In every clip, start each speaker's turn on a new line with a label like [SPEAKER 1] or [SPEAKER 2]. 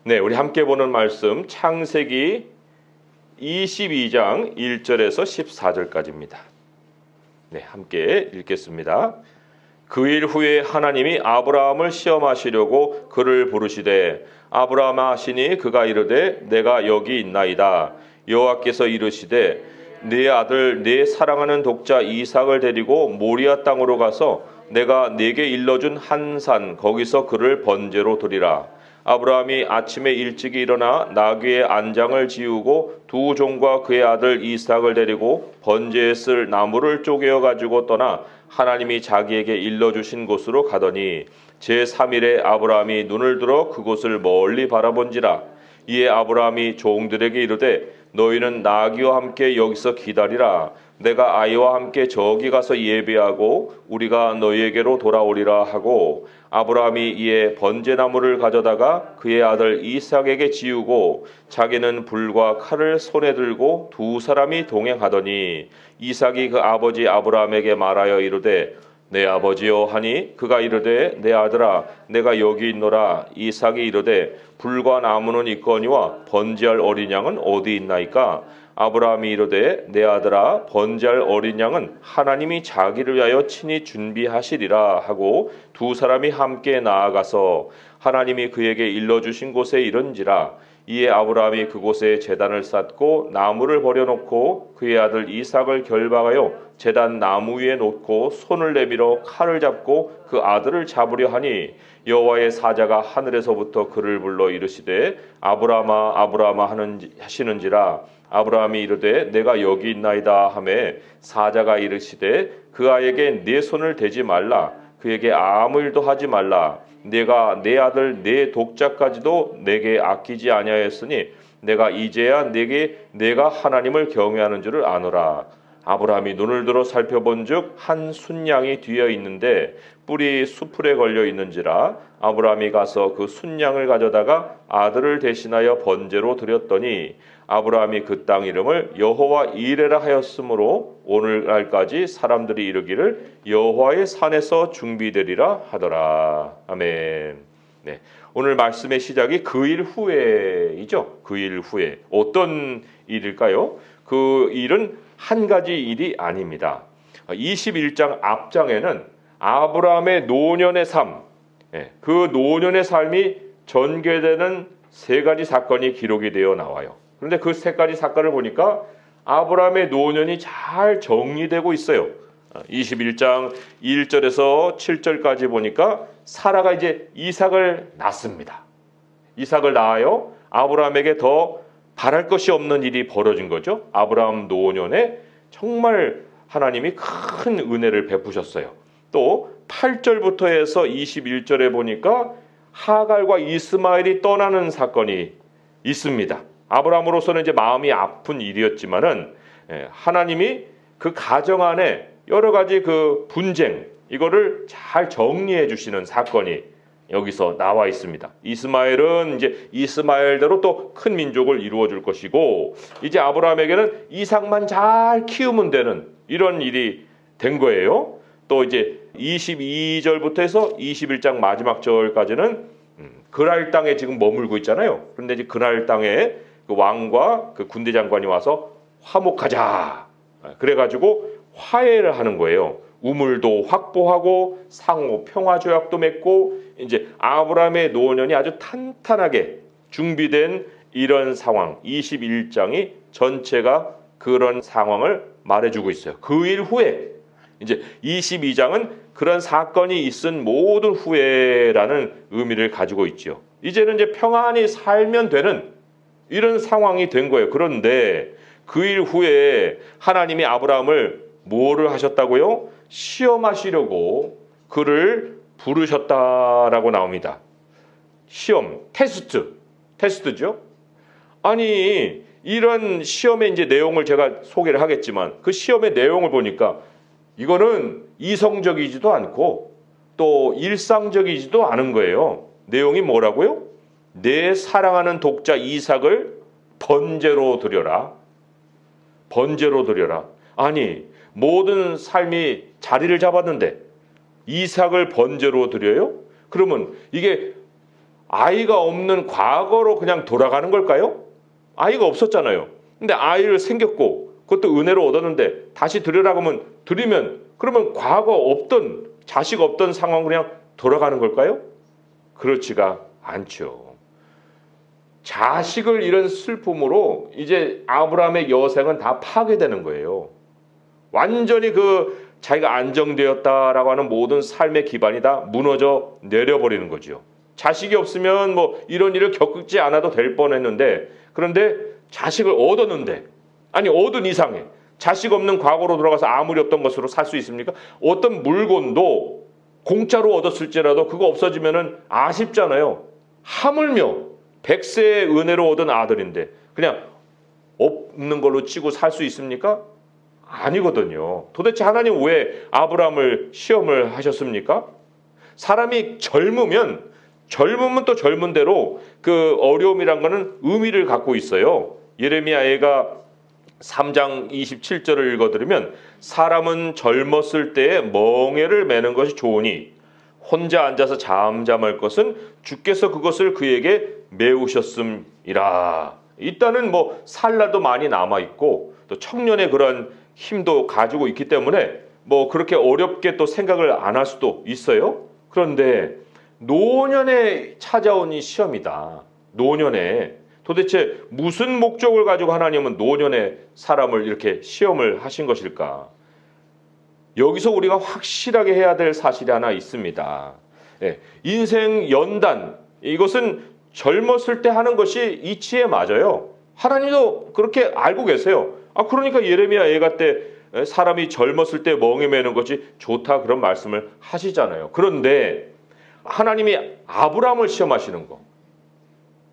[SPEAKER 1] 네, 우리 함께 보는 말씀 창세기 22장 1절에서 14절까지입니다. 네, 함께 읽겠습니다. 그 일 후에 하나님이 아브라함을 시험하시려고 그를 부르시되 아브라함아 하시니 그가 이르되 내가 여기 있나이다. 여호와께서 이르시되 네 아들 네 사랑하는 독자 이삭을 데리고 모리아 땅으로 가서 내가 네게 일러준 한 산 거기서 그를 번제로 드리라. 아브라함이 아침에 일찍이 일어나 나귀의 안장을 지우고 두 종과 그의 아들 이삭을 데리고 번제에 쓸 나무를 쪼개어 가지고 떠나 하나님이 자기에게 일러주신 곳으로 가더니 제3일에 아브라함이 눈을 들어 그곳을 멀리 바라본지라. 이에 아브라함이 종들에게 이르되 너희는 나귀와 함께 여기서 기다리라. 내가 아이와 함께 저기 가서 예배하고 우리가 너희에게로 돌아오리라 하고 아브라함이 이에 번제나무를 가져다가 그의 아들 이삭에게 지우고 자기는 불과 칼을 손에 들고 두 사람이 동행하더니 이삭이 그 아버지 아브라함에게 말하여 이르되 내 아버지여 하니 그가 이르되 내 아들아 내가 여기 있노라. 이삭이 이르되 불과 나무는 있거니와 번제할 어린 양은 어디 있나이까. 아브라함이 이르되 내 아들아 번제할 어린 양은 하나님이 자기를 위하여 친히 준비하시리라 하고 두 사람이 함께 나아가서 하나님이 그에게 일러주신 곳에 이른지라. 이에 아브라함이 그곳에 제단을 쌓고 나무를 버려놓고 그의 아들 이삭을 결박하여 제단 나무 위에 놓고 손을 내밀어 칼을 잡고 그 아들을 잡으려 하니 여호와의 사자가 하늘에서부터 그를 불러 이르시되 아브라함아 아브라함아 하시는지라. 아브라함이 이르되 내가 여기 있나이다 하매 사자가 이르시되 그 아이에게 네 손을 대지 말라. 그에게 아무 일도 하지 말라. 내가 내 아들 내 독자까지도 내게 아끼지 아니하였으니 내가 이제야 내가 하나님을 경외하는 줄을 아노라. 아브라함이 눈을 들어 살펴본즉 한 순양이 뒤에 있는데 뿔이 수풀에 걸려 있는지라. 아브라함이 가서 그 순양을 가져다가 아들을 대신하여 번제로 드렸더니 아브라함이 그 땅 이름을 여호와 이레라 하였으므로 오늘날까지 사람들이 이르기를 여호와의 산에서 중비되리라 하더라. 아멘. 네, 오늘 말씀의 시작이 그 일 후에이죠. 그 일 후에 어떤 일일까요? 그 일은 한 가지 일이 아닙니다. 21장 앞장에는 아브라함의 노년의 삶, 그 노년의 삶이 전개되는 세 가지 사건이 기록이 되어 나와요. 그런데 그 세 가지 사건을 보니까 아브라함의 노년이 잘 정리되고 있어요. 21장 1절에서 7절까지 보니까 사라가 이제 이삭을 낳습니다. 이삭을 낳아요. 아브라함에게 더 바랄 것이 없는 일이 벌어진 거죠. 아브라함 노년에 정말 하나님이 큰 은혜를 베푸셨어요. 또 8절부터 해서 21절에 보니까 하갈과 이스마엘이 떠나는 사건이 있습니다. 아브라함으로서는 이제 마음이 아픈 일이었지만은 하나님이 그 가정 안에 여러 가지 그 분쟁 이거를 잘 정리해 주시는 사건이 여기서 나와 있습니다. 이스마엘은 이제 이스마엘대로 또 큰 민족을 이루어 줄 것이고 이제 아브라함에게는 이삭만 잘 키우면 되는 이런 일이 된 거예요. 또 이제 22절부터 해서 21장 마지막 절까지는 그랄 땅에 지금 머물고 있잖아요. 그런데 이제 그랄 땅에 그 왕과 그 군대 장관이 와서 화목하자. 그래가지고 화해를 하는 거예요. 우물도 확보하고 상호 평화 조약도 맺고 이제 아브라함의 노년이 아주 탄탄하게 준비된 이런 상황 21장이 전체가 그런 상황을 말해주고 있어요. 그 일 후에 이제 22장은 그런 사건이 있은 모든 후에라는 의미를 가지고 있죠. 이제는 이제 평안히 살면 되는 이런 상황이 된 거예요. 그런데 그 일 후에 하나님이 아브라함을 뭐를 하셨다고요? 시험하시려고 그를 부르셨다라고 나옵니다. 시험, 테스트죠. 아니 이런 시험의 이제 내용을 제가 소개를 하겠지만 그 시험의 내용을 보니까 이거는 이성적이지도 않고 또 일상적이지도 않은 거예요. 내용이 뭐라고요? 내 사랑하는 독자 이삭을 번제로 드려라. 번제로 드려라. 아니 모든 삶이 자리를 잡았는데 이삭을 번제로 드려요? 그러면 이게 아이가 없는 과거로 그냥 돌아가는 걸까요? 아이가 없었잖아요. 근데 아이를 생겼고 그것도 은혜로 얻었는데 다시 드리라고 하면 드리면 그러면 과거 없던 자식 없던 상황 그냥 돌아가는 걸까요? 그렇지가 않죠. 자식을 잃은 슬픔으로 이제 아브라함의 여생은 다 파괴되는 거예요. 완전히 그 자기가 안정되었다라고 하는 모든 삶의 기반이 다 무너져 내려버리는 거죠. 자식이 없으면 뭐 이런 일을 겪지 않아도 될 뻔했는데 그런데 자식을 얻었는데 아니 얻은 이상에 자식 없는 과거로 돌아가서 아무리 없던 것으로 살 수 있습니까? 어떤 물건도 공짜로 얻었을지라도 그거 없어지면은 아쉽잖아요. 하물며 100세의 은혜로 얻은 아들인데 그냥 없는 걸로 치고 살 수 있습니까? 아니거든요. 도대체 하나님 왜 아브라함을 시험을 하셨습니까? 사람이 젊으면 또 젊은 대로 그 어려움이란 거는 의미를 갖고 있어요. 예레미야가 3장 27절을 읽어드리면 사람은 젊었을 때에 멍에를 매는 것이 좋으니 혼자 앉아서 잠잠할 것은 주께서 그것을 그에게 메우셨음이라. 일단은 뭐 살날도 많이 남아있고 또 청년의 그런 힘도 가지고 있기 때문에 뭐 그렇게 어렵게 또 생각을 안 할 수도 있어요. 그런데 노년에 찾아온 이 시험이다. 노년에 도대체 무슨 목적을 가지고 하나님은 노년에 사람을 이렇게 시험을 하신 것일까? 여기서 우리가 확실하게 해야 될 사실이 하나 있습니다. 인생 연단, 이것은 젊었을 때 하는 것이 이치에 맞아요. 하나님도 그렇게 알고 계세요. 그러니까 예레미야 예가 때 사람이 젊었을 때 멍에 매는 것이 좋다 그런 말씀을 하시잖아요. 그런데 하나님이 아브라함을 시험하시는 거,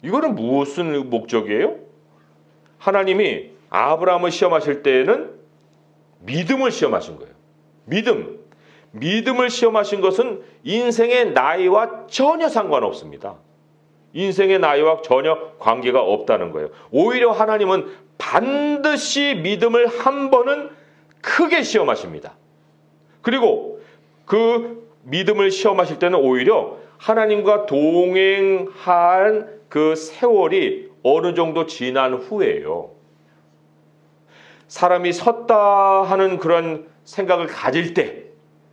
[SPEAKER 1] 이거는 무슨 목적이에요? 하나님이 아브라함을 시험하실 때에는 믿음을 시험하신 거예요. 믿음을 시험하신 것은 인생의 나이와 전혀 상관없습니다. 인생의 나이와 전혀 관계가 없다는 거예요. 오히려 하나님은 반드시 믿음을 한 번은 크게 시험하십니다. 그리고 그 믿음을 시험하실 때는 오히려 하나님과 동행한 그 세월이 어느 정도 지난 후에요. 사람이 섰다 하는 그런 생각을 가질 때,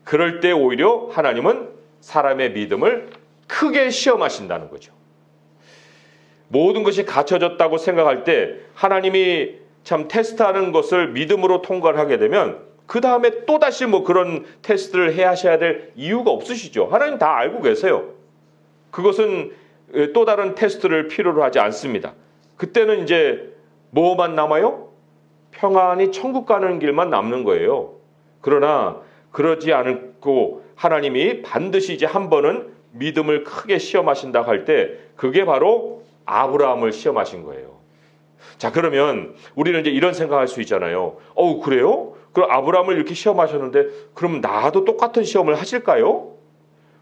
[SPEAKER 1] 그럴 때 오히려 하나님은 사람의 믿음을 크게 시험하신다는 거죠. 모든 것이 갖춰졌다고 생각할 때 하나님이 참 테스트하는 것을 믿음으로 통과를 하게 되면 그 다음에 또다시 뭐 그런 테스트를 해야 하셔야 될 이유가 없으시죠. 하나님 다 알고 계세요. 그것은 또 다른 테스트를 필요로 하지 않습니다. 그때는 이제 뭐만 남아요? 평안히 천국 가는 길만 남는 거예요. 그러나 그러지 않고 하나님이 반드시 이제 한 번은 믿음을 크게 시험하신다 할 때 그게 바로 아브라함을 시험하신 거예요. 자, 그러면 우리는 이제 이런 생각할 수 있잖아요. 그래요? 그럼 아브라함을 이렇게 시험하셨는데 그럼 나도 똑같은 시험을 하실까요?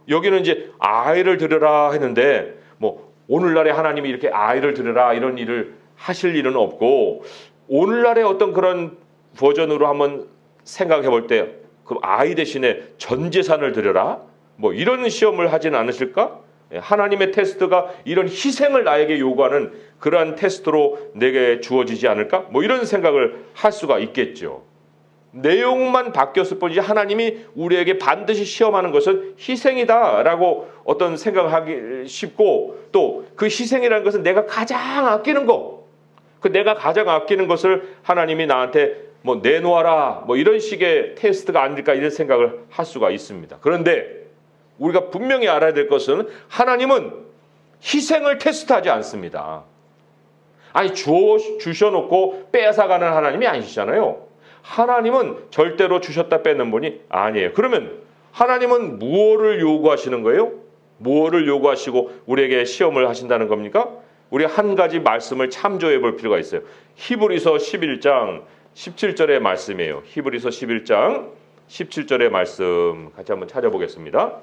[SPEAKER 1] 여기는 이제 아이를 들으라 했는데 뭐 오늘날에 하나님이 이렇게 아이를 들으라 이런 일을 하실 일은 없고 오늘날의 어떤 그런 버전으로 한번 생각해 볼 때 그럼 아이 대신에 전 재산을 드려라? 뭐 이런 시험을 하진 않으실까? 하나님의 테스트가 이런 희생을 나에게 요구하는 그러한 테스트로 내게 주어지지 않을까? 뭐 이런 생각을 할 수가 있겠죠. 내용만 바뀌었을 뿐이지 하나님이 우리에게 반드시 시험하는 것은 희생이다라고 어떤 생각을 하기 쉽고 또 그 희생이라는 것은 내가 가장 아끼는 거, 그 내가 가장 아끼는 것을 하나님이 나한테 뭐 내놓아라 뭐 이런 식의 테스트가 아닐까 이런 생각을 할 수가 있습니다. 그런데 우리가 분명히 알아야 될 것은 하나님은 희생을 테스트하지 않습니다. 아니 주셔놓고 뺏어가는 하나님이 아니시잖아요. 하나님은 절대로 주셨다 뺏는 분이 아니에요. 그러면 하나님은 무엇을 요구하시는 거예요? 무엇을 요구하시고 우리에게 시험을 하신다는 겁니까? 우리 한 가지 말씀을 참조해 볼 필요가 있어요. 히브리서 11장 17절의 말씀이에요. 히브리서 11장 17절의 말씀 같이 한번 찾아보겠습니다.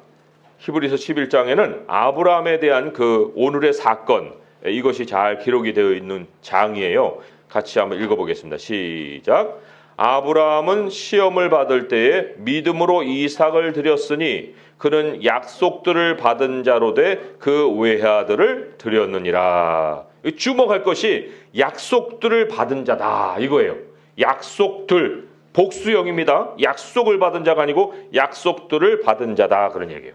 [SPEAKER 1] 히브리서 11장에는 아브라함에 대한 그 오늘의 사건, 이것이 잘 기록이 되어 있는 장이에요. 같이 한번 읽어보겠습니다. 시작. 아브라함은 시험을 받을 때에 믿음으로 이삭을 드렸으니 그는 약속들을 받은 자로 돼 그 외아들을 드렸느니라. 주목할 것이 약속들을 받은 자다 이거예요. 약속들, 복수형입니다. 약속을 받은 자가 아니고 약속들을 받은 자다 그런 얘기예요.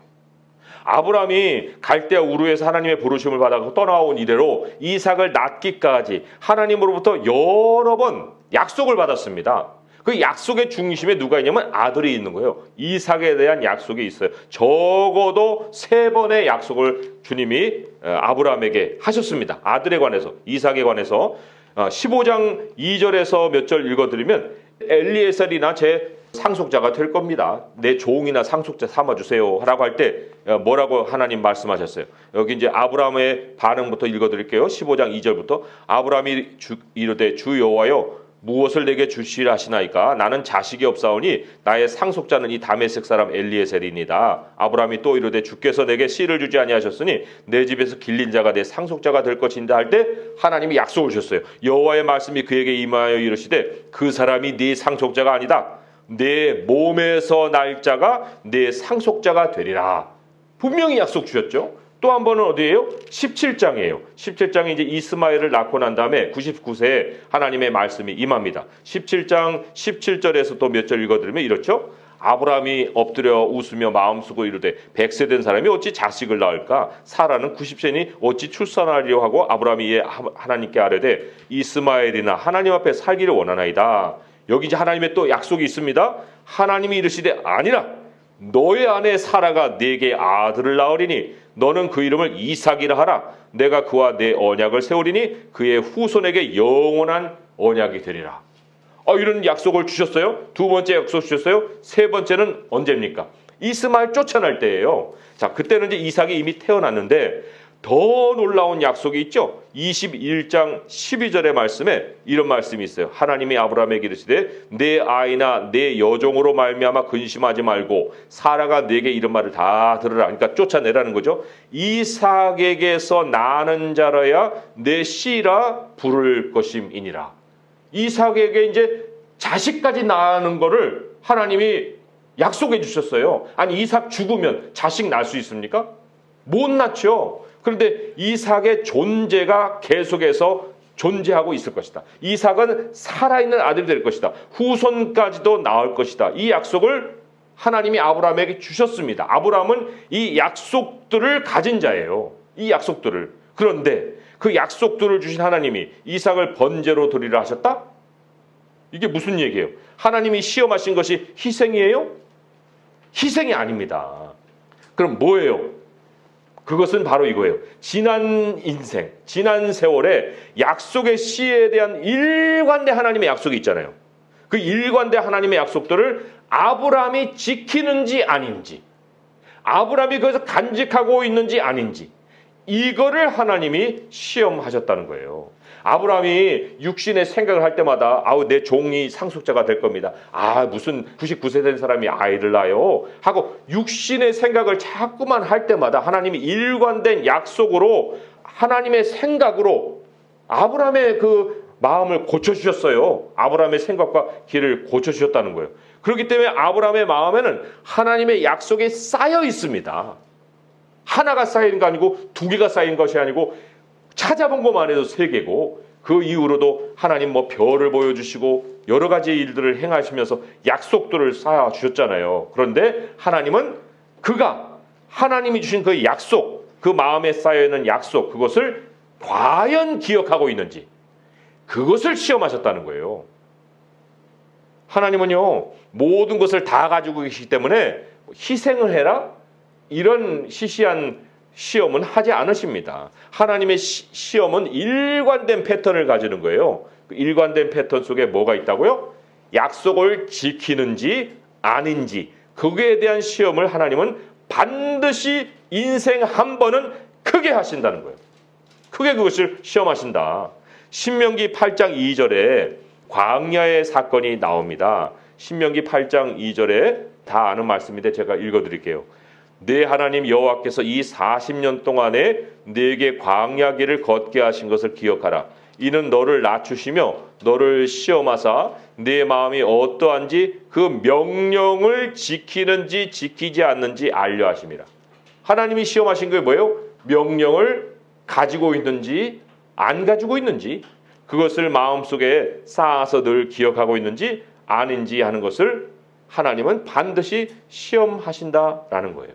[SPEAKER 1] 아브라함이 갈대아 우르에서 하나님의 부르심을 받아 떠나온 이래로 이삭을 낳기까지 하나님으로부터 여러 번 약속을 받았습니다. 그 약속의 중심에 누가 있냐면 아들이 있는 거예요. 이삭에 대한 약속이 있어요. 적어도 3번의 약속을 주님이 아브라함에게 하셨습니다. 아들에 관해서, 이삭에 관해서 15장 2절에서 몇 절 읽어드리면 엘리에셀이나 제 상속자가 될 겁니다. 내 종이나 상속자 삼아주세요 라고 할 때 뭐라고 하나님 말씀하셨어요. 여기 이제 아브라함의 반응부터 읽어드릴게요. 15장 2절부터 아브라함이 이르되 주 여호와여 무엇을 내게 주시라 하시나이까 나는 자식이 없사오니 나의 상속자는 이 다메섹 사람 엘리에셀이니이다. 아브라함이 또 이르되 주께서 내게 씨를 주지 아니하셨으니 내 집에서 길린 자가 내 상속자가 될 것인다 할 때 하나님이 약속을 주셨어요. 여호와의 말씀이 그에게 임하여 이르시되 그 사람이 네 상속자가 아니다. 내 몸에서 날 자가 내 상속자가 되리라. 분명히 약속 주셨죠. 또 한 번은 어디예요? 17장이에요. 17장에 이제 이스마엘을 낳고 난 다음에 99세에 하나님의 말씀이 임합니다. 17장 17절에서 또 몇 절 읽어드리면 이렇죠. 아브라함이 엎드려 웃으며 마음 쓰고 이르되 100세 된 사람이 어찌 자식을 낳을까? 사라는 90세니 어찌 출산하리려 하고 아브라함이 이에 하나님께 아뢰되 이스마엘이나 하나님 앞에 살기를 원하나이다. 여기 이제 하나님의 또 약속이 있습니다. 하나님이 이르시되 아니라 너의 아내 사라가 네게 아들을 낳으리니 너는 그 이름을 이삭이라 하라. 내가 그와 내 언약을 세우리니 그의 후손에게 영원한 언약이 되리라. 이런 약속을 주셨어요. 2번째 약속 주셨어요. 3번째는 언제입니까? 이스마엘 쫓아날 때예요. 자, 그때는 이제 이삭이 이미 태어났는데 더 놀라운 약속이 있죠. 21장 12절의 말씀에 이런 말씀이 있어요. 하나님이 아브라함에게 이르시되 내 아이나 내 여종으로 말미암아 근심하지 말고 사라가 네게 이런 말을 다 들으라. 그러니까 쫓아내라는 거죠. 이삭에게서 나는 자라야 내 씨라 부를 것임이니라. 이삭에게 이제 자식까지 낳는 거를 하나님이 약속해 주셨어요. 아니 이삭 죽으면 자식 낳을 수 있습니까? 못 낳죠. 그런데 이삭의 존재가 계속해서 존재하고 있을 것이다. 이삭은 살아있는 아들이 될 것이다. 후손까지도 낳을 것이다. 이 약속을 하나님이 아브라함에게 주셨습니다. 아브라함은 이 약속들을 가진 자예요. 이 약속들을. 그런데 그 약속들을 주신 하나님이 이삭을 번제로 드리라 하셨다? 이게 무슨 얘기예요? 하나님이 시험하신 것이 희생이에요? 희생이 아닙니다. 그럼 뭐예요? 그것은 바로 이거예요. 지난 인생, 지난 세월에 약속의 씨에 대한 일관된 하나님의 약속이 있잖아요. 그 일관된 하나님의 약속들을 아브라함이 지키는지 아닌지, 아브라함이 그것을 간직하고 있는지 아닌지, 이거를 하나님이 시험하셨다는 거예요. 아브라함이 육신의 생각을 할 때마다 내 종이 상속자가 될 겁니다. 무슨 99세 된 사람이 아이를 낳아요 하고 육신의 생각을 자꾸만 할 때마다 하나님이 일관된 약속으로 하나님의 생각으로 아브라함의 그 마음을 고쳐주셨어요. 아브라함의 생각과 길을 고쳐주셨다는 거예요. 그렇기 때문에 아브라함의 마음에는 하나님의 약속이 쌓여 있습니다. 하나가 쌓이는 거 아니고 2개가 쌓인 것이 아니고 찾아본 것만 해도 3개고 그 이후로도 하나님 별을 보여주시고 여러 가지 일들을 행하시면서 약속들을 쌓아주셨잖아요. 그런데 하나님은 하나님이 주신 그 약속, 그 마음에 쌓여있는 약속, 그것을 과연 기억하고 있는지 그것을 시험하셨다는 거예요. 하나님은요 모든 것을 다 가지고 계시기 때문에 희생을 해라? 이런 시시한 시험은 하지 않으십니다. 하나님의 시험은 일관된 패턴을 가지는 거예요. 그 일관된 패턴 속에 뭐가 있다고요? 약속을 지키는지 아닌지 그거에 대한 시험을 하나님은 반드시 인생 한 번은 크게 하신다는 거예요. 크게 그것을 시험하신다. 신명기 8장 2절에 광야의 사건이 나옵니다. 신명기 8장 2절에 다 아는 말씀인데 제가 읽어드릴게요. 내 하나님 여호와께서 이 40년 동안에 네게 광야 길을 걷게 하신 것을 기억하라. 이는 너를 낮추시며 너를 시험하사 네 마음이 어떠한지 그 명령을 지키는지 지키지 않는지 알려 하심이라. 하나님이 시험하신 게 뭐예요? 명령을 가지고 있는지 안 가지고 있는지, 그것을 마음속에 쌓아서 늘 기억하고 있는지 아닌지 하는 것을 하나님은 반드시 시험하신다라는 거예요.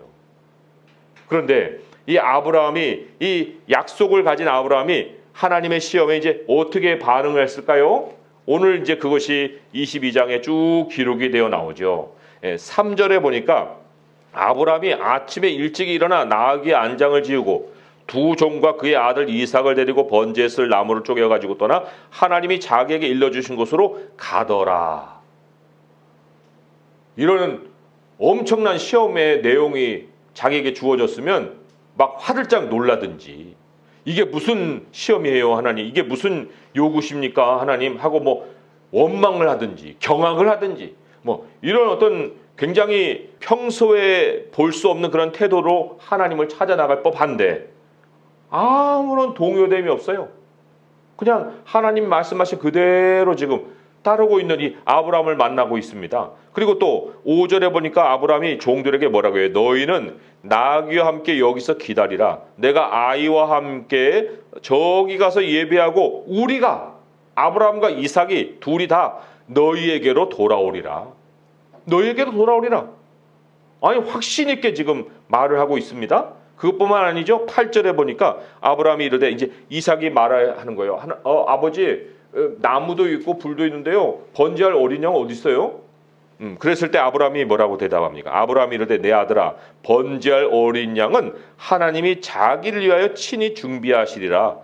[SPEAKER 1] 그런데 이 아브라함이, 이 약속을 가진 아브라함이 하나님의 시험에 이제 어떻게 반응을 했을까요? 오늘 이제 그것이 22장에 쭉 기록이 되어 나오죠. 3절에 보니까 아브라함이 아침에 일찍 일어나 나귀의 안장을 지우고 두 종과 그의 아들 이삭을 데리고 번제에 쓸 나무를 쪼개가지고 떠나 하나님이 자기에게 일러주신 곳으로 가더라. 이런 엄청난 시험의 내용이 자기에게 주어졌으면 막 화들짝 놀라든지, 이게 무슨 시험이에요 하나님, 이게 무슨 요구십니까 하나님 하고 뭐 원망을 하든지 경악을 하든지 뭐 이런 어떤 굉장히 평소에 볼 수 없는 그런 태도로 하나님을 찾아 나갈 법한데 아무런 동요됨이 없어요. 그냥 하나님 말씀하신 그대로 지금 따르고 있는 이 아브라함을 만나고 있습니다. 그리고 또 5절에 보니까 아브라함이 종들에게 뭐라고 해요? 너희는 나귀와 함께 여기서 기다리라. 내가 아이와 함께 저기 가서 예배하고 우리가, 아브라함과 이삭이 둘이 다 너희에게로 돌아오리라. 너희에게로 돌아오리라. 아니, 확신 있게 지금 말을 하고 있습니다. 그것뿐만 아니죠. 8절에 보니까 아브라함이 이르되, 이제 이삭이 말하는 거예요. 아버지, 나무도 있고 불도 있는데요, 번제할 어린 양 어디 있어요? 그랬을 때 아브라함이 뭐라고 대답합니까? 아브라함이 이르되, 내 아들아, 번제할 어린 양은 하나님이 자기를 위하여 친히 준비하시리라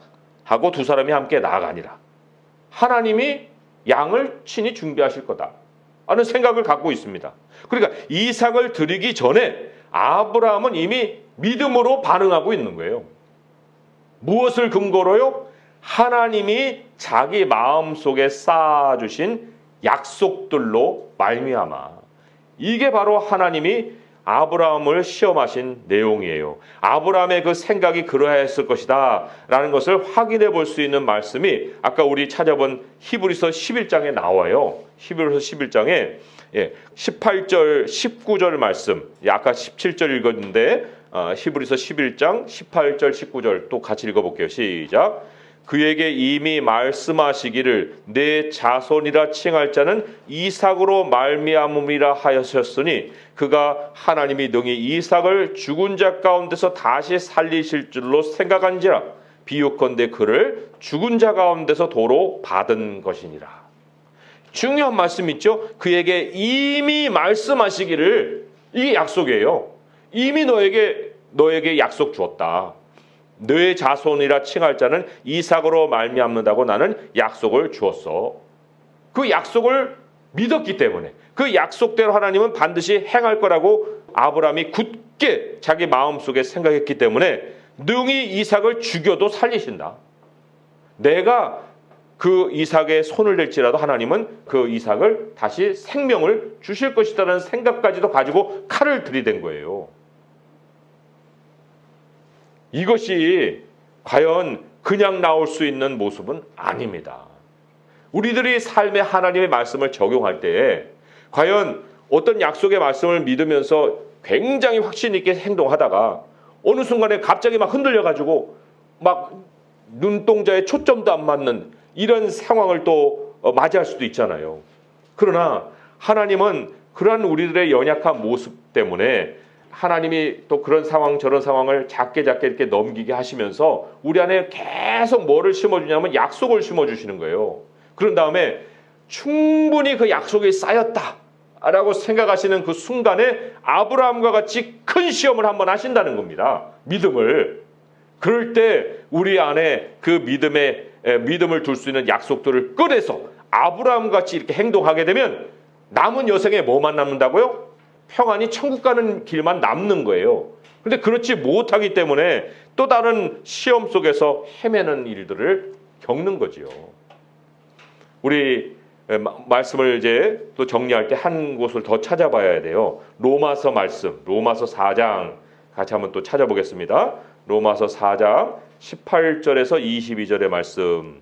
[SPEAKER 1] 하고 두 사람이 함께 나아가니라. 하나님이 양을 친히 준비하실 거다 하는 생각을 갖고 있습니다. 그러니까 이삭을 드리기 전에 아브라함은 이미 믿음으로 반응하고 있는 거예요. 무엇을 근거로요? 하나님이 자기 마음속에 쌓아주신 약속들로 말미암아. 이게 바로 하나님이 아브라함을 시험하신 내용이에요. 아브라함의 그 생각이 그러했을 것이다 라는 것을 확인해 볼 수 있는 말씀이 아까 우리 찾아본 히브리서 11장에 나와요. 히브리서 11장에 18절 19절 말씀, 아까 17절 읽었는데 히브리서 11장 18절 19절 또 같이 읽어볼게요. 시작. 그에게 이미 말씀하시기를 내 자손이라 칭할 자는 이삭으로 말미암음이라 하셨으니 그가 하나님이 능히 이삭을 죽은 자 가운데서 다시 살리실 줄로 생각한지라. 비유컨대 그를 죽은 자 가운데서 도로 받은 것이니라. 중요한 말씀 있죠. 그에게 이미 말씀하시기를, 이게 약속이에요. 이미 너에게 약속 주었다. 너의 자손이라 칭할 자는 이삭으로 말미암는다고 나는 약속을 주었어. 그 약속을 믿었기 때문에, 그 약속대로 하나님은 반드시 행할 거라고 아브라함이 굳게 자기 마음속에 생각했기 때문에 능히 이삭을 죽여도 살리신다. 내가 그 이삭의 손을 댈지라도 하나님은 그 이삭을 다시 생명을 주실 것이라는 생각까지도 가지고 칼을 들이댄 거예요. 이것이 과연 그냥 나올 수 있는 모습은 아닙니다. 우리들이 삶의 하나님의 말씀을 적용할 때 과연 어떤 약속의 말씀을 믿으면서 굉장히 확신 있게 행동하다가 어느 순간에 갑자기 막 흔들려가지고 막 눈동자에 초점도 안 맞는 이런 상황을 또 맞이할 수도 있잖아요. 그러나 하나님은 그러한 우리들의 연약한 모습 때문에 하나님이 또 그런 상황 저런 상황을 작게 이렇게 넘기게 하시면서 우리 안에 계속 뭐를 심어주냐면 약속을 심어주시는 거예요. 그런 다음에 충분히 그 약속이 쌓였다라고 생각하시는 그 순간에 아브라함과 같이 큰 시험을 한번 하신다는 겁니다. 믿음을. 그럴 때 우리 안에 그 믿음을 둘 수 있는 약속들을 꺼내서 아브라함 같이 이렇게 행동하게 되면 남은 여생에 뭐만 남는다고요? 평안히 천국 가는 길만 남는 거예요. 그런데 그렇지 못하기 때문에 또 다른 시험 속에서 헤매는 일들을 겪는 거지요. 우리 말씀을 이제 또 정리할 때 한 곳을 더 찾아봐야 돼요. 로마서 말씀, 로마서 4장 같이 한번 또 찾아보겠습니다. 로마서 4장 18절에서 22절의 말씀.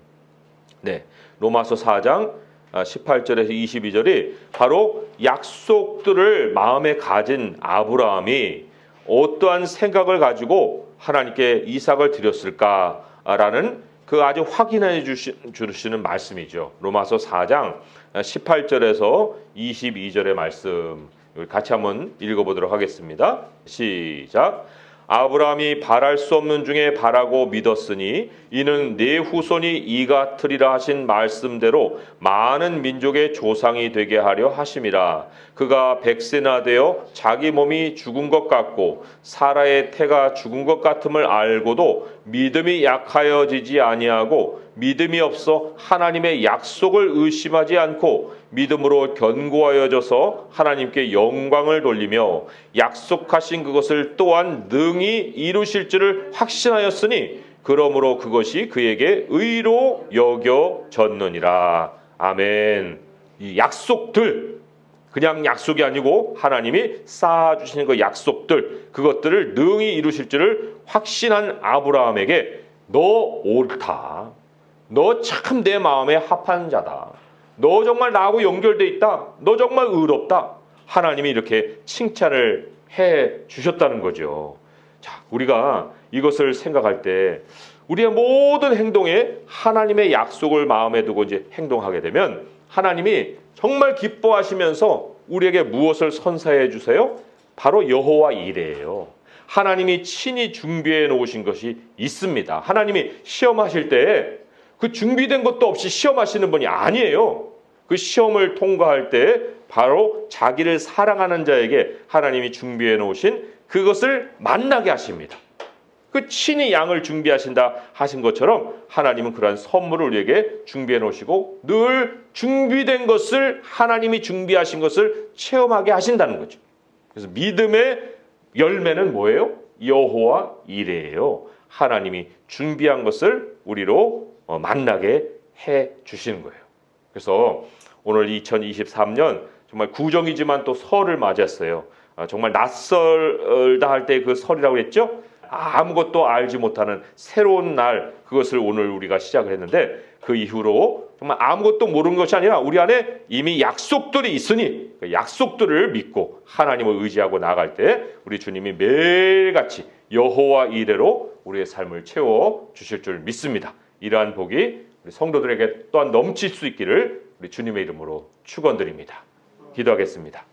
[SPEAKER 1] 네, 로마서 4장 18절에서 22절이 바로 약속들을 마음에 가진 아브라함이 어떠한 생각을 가지고 하나님께 이삭을 드렸을까라는 그 아주 확인해 주시는 말씀이죠. 로마서 4장 18절에서 22절의 말씀 같이 한번 읽어보도록 하겠습니다. 시작. 아브라함이 바랄 수 없는 중에 바라고 믿었으니 이는 네 후손이 이 같으리라 하신 말씀대로 많은 민족의 조상이 되게 하려 하심이라. 그가 100세나 되어 자기 몸이 죽은 것 같고 사라의 태가 죽은 것 같음을 알고도 믿음이 약하여지지 아니하고 믿음이 없어 하나님의 약속을 의심하지 않고 믿음으로 견고하여져서 하나님께 영광을 돌리며 약속하신 그것을 또한 능히 이루실 줄을 확신하였으니 그러므로 그것이 그에게 의로 여겨졌느니라. 아멘. 이 약속들, 그냥 약속이 아니고 하나님이 쌓아주시는 그 약속들, 그것들을 능히 이루실 줄을 확신한 아브라함에게 너 옳다. 너 참 내 마음에 합한 자다. 너 정말 나하고 연결돼 있다. 너 정말 의롭다. 하나님이 이렇게 칭찬을 해 주셨다는 거죠. 자, 우리가 이것을 생각할 때 우리의 모든 행동에 하나님의 약속을 마음에 두고 이제 행동하게 되면 하나님이 정말 기뻐하시면서 우리에게 무엇을 선사해 주세요? 바로 여호와 이레예요. 하나님이 친히 준비해 놓으신 것이 있습니다. 하나님이 시험하실 때 그 준비된 것도 없이 시험하시는 분이 아니에요. 그 시험을 통과할 때 바로 자기를 사랑하는 자에게 하나님이 준비해 놓으신 그것을 만나게 하십니다. 그 친히 양을 준비하신다 하신 것처럼 하나님은 그러한 선물을 우리에게 준비해 놓으시고 늘 준비된 것을 하나님이 준비하신 것을 체험하게 하신다는 거죠. 그래서 믿음의 열매는 뭐예요? 여호와 이레예요. 하나님이 준비한 것을 우리로 만나게 해 주시는 거예요. 그래서 오늘 2023년 정말 구정이지만 또 설을 맞았어요. 정말 낯설다 할 때 그 설이라고 했죠? 아무것도 알지 못하는 새로운 날, 그것을 오늘 우리가 시작을 했는데 그 이후로 정말 아무것도 모르는 것이 아니라 우리 안에 이미 약속들이 있으니 그 약속들을 믿고 하나님을 의지하고 나아갈 때 우리 주님이 매일같이 여호와 이레로 우리의 삶을 채워 주실 줄 믿습니다. 이러한 복이 우리 성도들에게 또한 넘칠 수 있기를 우리 주님의 이름으로 축원드립니다. 기도하겠습니다.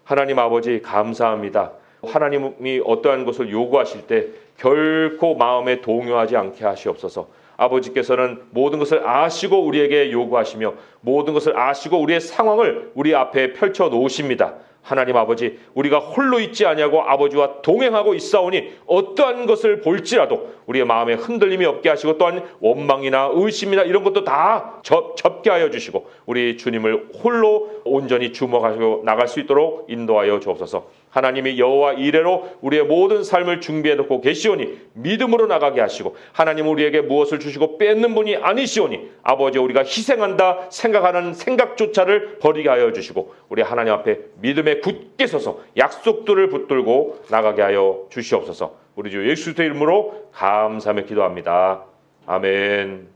[SPEAKER 1] 하나님 아버지 감사합니다. 하나님이 어떠한 것을 요구하실 때 결코 마음에 동요하지 않게 하시옵소서. 아버지께서는 모든 것을 아시고 우리에게 요구하시며 모든 것을 아시고 우리의 상황을 우리 앞에 펼쳐 놓으십니다. 하나님 아버지, 우리가 홀로 있지 아니하고 아버지와 동행하고 있사오니 어떠한 것을 볼지라도 우리의 마음에 흔들림이 없게 하시고 또한 원망이나 의심이나 이런 것도 다 접게 하여 주시고 우리 주님을 홀로 온전히 주목하시고 나갈 수 있도록 인도하여 주옵소서. 하나님이 여호와 이레로 우리의 모든 삶을 준비해 놓고 계시오니 믿음으로 나가게 하시고 하나님 우리에게 무엇을 주시고 뺏는 분이 아니시오니 아버지 우리가 희생한다 생각하는 생각조차를 버리게 하여 주시고 우리 하나님 앞에 믿음에 굳게 서서 약속들을 붙들고 나가게 하여 주시옵소서. 우리 주 예수 그리스도의 이름으로 감사하며 기도합니다. 아멘.